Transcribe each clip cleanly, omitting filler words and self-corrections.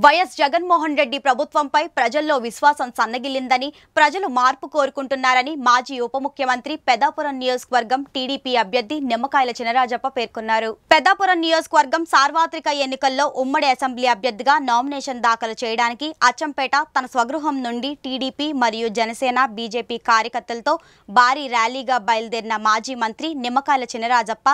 YS Jaganmohan Reddy ప్రభుత్వంపై ప్రజల్లో విశ్వాసం సన్నగిల్లిందని, ప్రజలు మార్పు కోరుకుంటున్నారని మాజీ ఉప ముఖ్యమంత్రి పెద్దాపురం నియోజకవర్గం టీడీపీ అభ్యర్థి నిమ్మకాయల చినరాజప్ప పేర్కొన్నారు. పెద్దాపురం నియోజకవర్గం సార్వత్రిక ఎన్నికల్లో ఉమ్మడి అసెంబ్లీ అభ్యర్థిగా నామినేషన్ దాఖలు చేయడానికి అచ్చంపేట తన స్వగృహం నుండి టీడీపీ మరియు జనసేన బీజేపీ కార్యకర్తలతో భారీ ర్యాలీగా బయలుదేరిన మాజీ మంత్రి నిమ్మకాయల చినరాజప్ప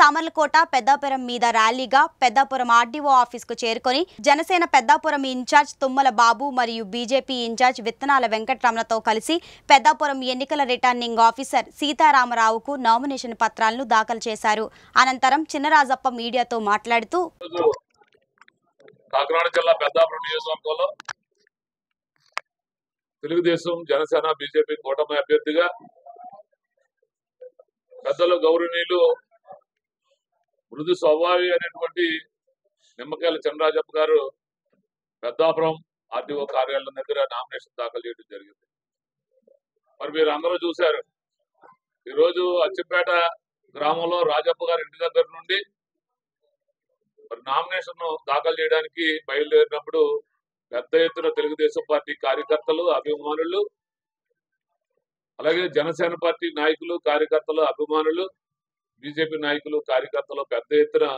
సామర్లకోట పెద్దాపురం మీద ర్యాలీగా పెద్దాపురం ఆర్డీఓ ఆఫీసుకు చేరుకొని జనసేన పెద్దాపురం ఇన్ఛార్జ్ తుమ్మల బాబు మరియు బీజేపీ ఇన్ఛార్జ్ విత్తనాల వెంకటరమణతో కలిసి పెద్దాపురం ఎన్నికల రిటర్నింగ్ ఆఫీసర్ సీతారామరావుకు నామినేషన్ పత్రాలను దాఖలు చేశారు. అనంతరం చినరాజప్ప మీడియాతో మాట్లాడుతూ కాకినాడ జిల్లా పెద్దాపురం నియోజకవర్గంలో తెలుగుదేశం జనసేన బీజేపీ కూటమి అభ్యర్థిగా పెద్దలు గౌరవనీయులు మృదు స్వభావి అనేటువంటి నిమ్మకాయల చినరాజప్ప గారు పెద్దాపురం ఆర్డీఓ కార్యాలయం దగ్గర నామినేషన్ దాఖలు చేయడం జరిగింది. మరి మీరు అందరూ చూశారు, ఈరోజు అచ్చంపేట గ్రామంలో రాజప్ప గారి ఇంటి దగ్గర నుండి మరి నామినేషన్ దాఖలు చేయడానికి బయలుదేరినప్పుడు పెద్ద ఎత్తున తెలుగుదేశం పార్టీ కార్యకర్తలు, అభిమానులు, అలాగే జనసేన పార్టీ నాయకులు, కార్యకర్తలు, అభిమానులు, బీజేపీ నాయకులు, కార్యకర్తలు పెద్ద ఎత్తున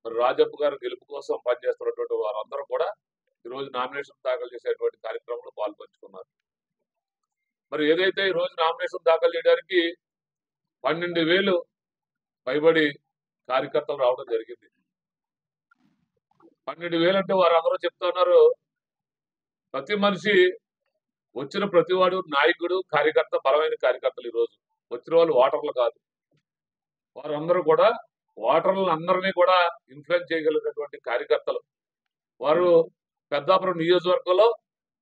రాజప్ప గారు గెలుపు కోసం పనిచేస్తున్నటువంటి వారందరూ కూడా ఈరోజు నామినేషన్ దాఖలు చేసేటువంటి కార్యక్రమంలో పాల్పంచుకున్నారు. మరి ఏదైతే ఈరోజు నామినేషన్ దాఖలు చేయడానికి 12,000 పైబడి కార్యకర్తలు రావడం జరిగింది. 12,000 అంటే వారందరూ చెప్తున్నారు, ప్రతి మనిషి వచ్చిన ప్రతివాడు నాయకుడు, కార్యకర్త, బలమైన కార్యకర్తలు. ఈరోజు వచ్చిన వాళ్ళు ఓటర్లు కాదు, వారందరూ కూడా ఓటర్లను అందరినీ కూడా ఇన్ఫ్లుయెన్స్ చేయగలిగినటువంటి కార్యకర్తలు. వారు పెద్దాపురం నియోజకవర్గంలో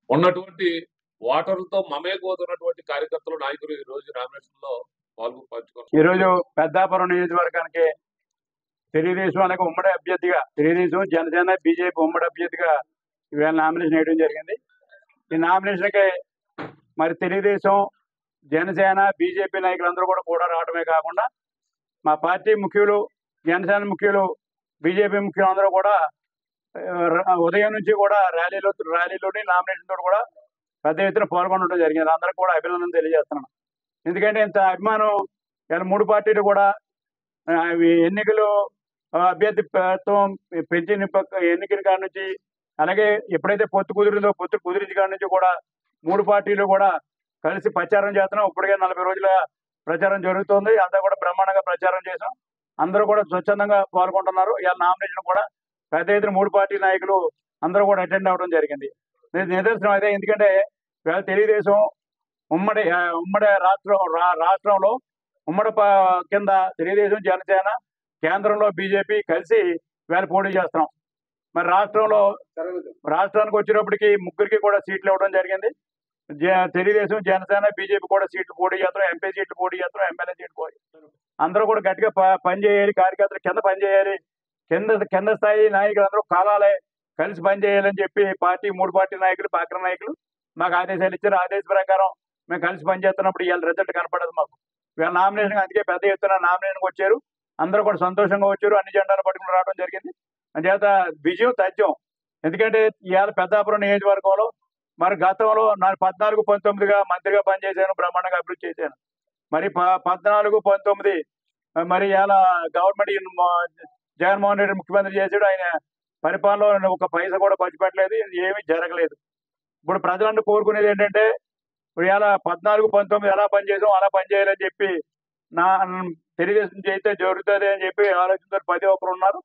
ఉన్నటువంటి ఓటర్లతో మమేకవుతున్నటువంటి కార్యకర్తలు, నాయకులు ఈ రోజు నామినేషన్ లో పంచుకున్నారు. ఈ రోజు పెద్దాపురం నియోజకవర్గానికి తెలుగుదేశం అనేది ఉమ్మడి అభ్యర్థిగా, తెలుగుదేశం జనసేన బీజేపీ ఉమ్మడి అభ్యర్థిగా ఇవాళ నామినేషన్ వేయడం జరిగింది. ఈ నామినేషన్కి మరి తెలుగుదేశం జనసేన బీజేపీ నాయకులందరూ కూడా రావడమే కాకుండా మా పార్టీ ముఖ్యులు, జనసేన ముఖ్యులు, బీజేపీ ముఖ్యులు అందరూ కూడా ఉదయం నుంచి కూడా ర్యాలీలోని నామినేషన్ తోటి కూడా పెద్ద ఎత్తున పాల్గొనడం జరిగింది. అందరికీ కూడా అభినందన తెలియజేస్తున్నాను. ఎందుకంటే ఇంత అభిమానం ఇలా 3 పార్టీలు కూడా ఎన్నికలు అభ్యర్థిత్వం పెంచిన ఎన్నికల కాడ నుంచి, అలాగే ఎప్పుడైతే పొత్తు కుదిరించిన కాడ నుంచి కూడా 3 పార్టీలు కూడా కలిసి ప్రచారం చేస్తున్నాం. ఇప్పటికే 40 రోజుల ప్రచారం జరుగుతుంది. అంతా కూడా బ్రహ్మాండంగా ప్రచారం చేసాం. అందరూ కూడా స్వచ్ఛందంగా పాల్గొంటున్నారు. ఇలా నామినేషన్ కూడా పెద్ద ఎత్తున 3 పార్టీ నాయకులు అందరూ కూడా అటెండ్ అవ్వడం జరిగింది. నిదర్శనం అదే. ఎందుకంటే ఇవాళ తెలుగుదేశం ఉమ్మడి రాష్ట్రంలో ఉమ్మడి కింద తెలుగుదేశం జనసేన, కేంద్రంలో బీజేపీ కలిసి ఇవాళ పోటీ చేస్తున్నాం. మరి రాష్ట్రానికి వచ్చినప్పటికీ 3కి కూడా సీట్లు ఇవ్వడం జరిగింది. తెలుగుదేశం జనసేన బీజేపీ కూడా సీట్లు పోటీ చేస్తున్నాం, ఎంపీ సీట్లు పోటీ చేస్తున్నాం, ఎమ్మెల్యే సీట్లు పోటీ చేస్తున్నాం. అందరూ కూడా గట్టిగా పనిచేయాలి. కార్యకర్తలు కింద పనిచేయాలి. కింద స్థాయి నాయకులు అందరూ కాలాలే కలిసి పనిచేయాలని చెప్పి 3 పార్టీ నాయకులు, పార్టీ నాయకులు మాకు ఆదేశాలు ఇచ్చారు. ఆదేశ ప్రకారం మేము కలిసి పనిచేస్తున్నప్పుడు ఇవాళ రిజల్ట్ కనపడదు మాకు. ఇవాళ నామినేషన్ అందుకే పెద్ద ఎత్తున నామినేషన్కి వచ్చారు. అందరూ కూడా సంతోషంగా వచ్చారు. అన్ని జెండాలు పట్టుకుని రావడం జరిగింది. అంచేత విజయం తథ్యం. ఎందుకంటే ఇవాళ పెద్దాపురం నియోజకవర్గంలో మరి గతంలో 14-19గా మంత్రిగా పనిచేశాను, బ్రహ్మాండంగా అభివృద్ధి చేశాను. మరి 14-19 మరి ఇలా గవర్నమెంట్ జగన్మోహన్ రెడ్డి ముఖ్యమంత్రి చేశాడు. ఆయన పరిపాలనలో ఒక పైసా కూడా ఖర్చు పెట్టలేదు, ఏమీ జరగలేదు. ఇప్పుడు ప్రజలందరూ కోరుకునేది ఏంటంటే ఇలా 14-19 ఎలా పనిచేసాం అలా పనిచేయాలని చెప్పి తెలుగుదేశం చేస్తే జరుగుతుంది అని చెప్పి ఆలోచనతో ప్రతి ఒక్కరు ఉన్నారు.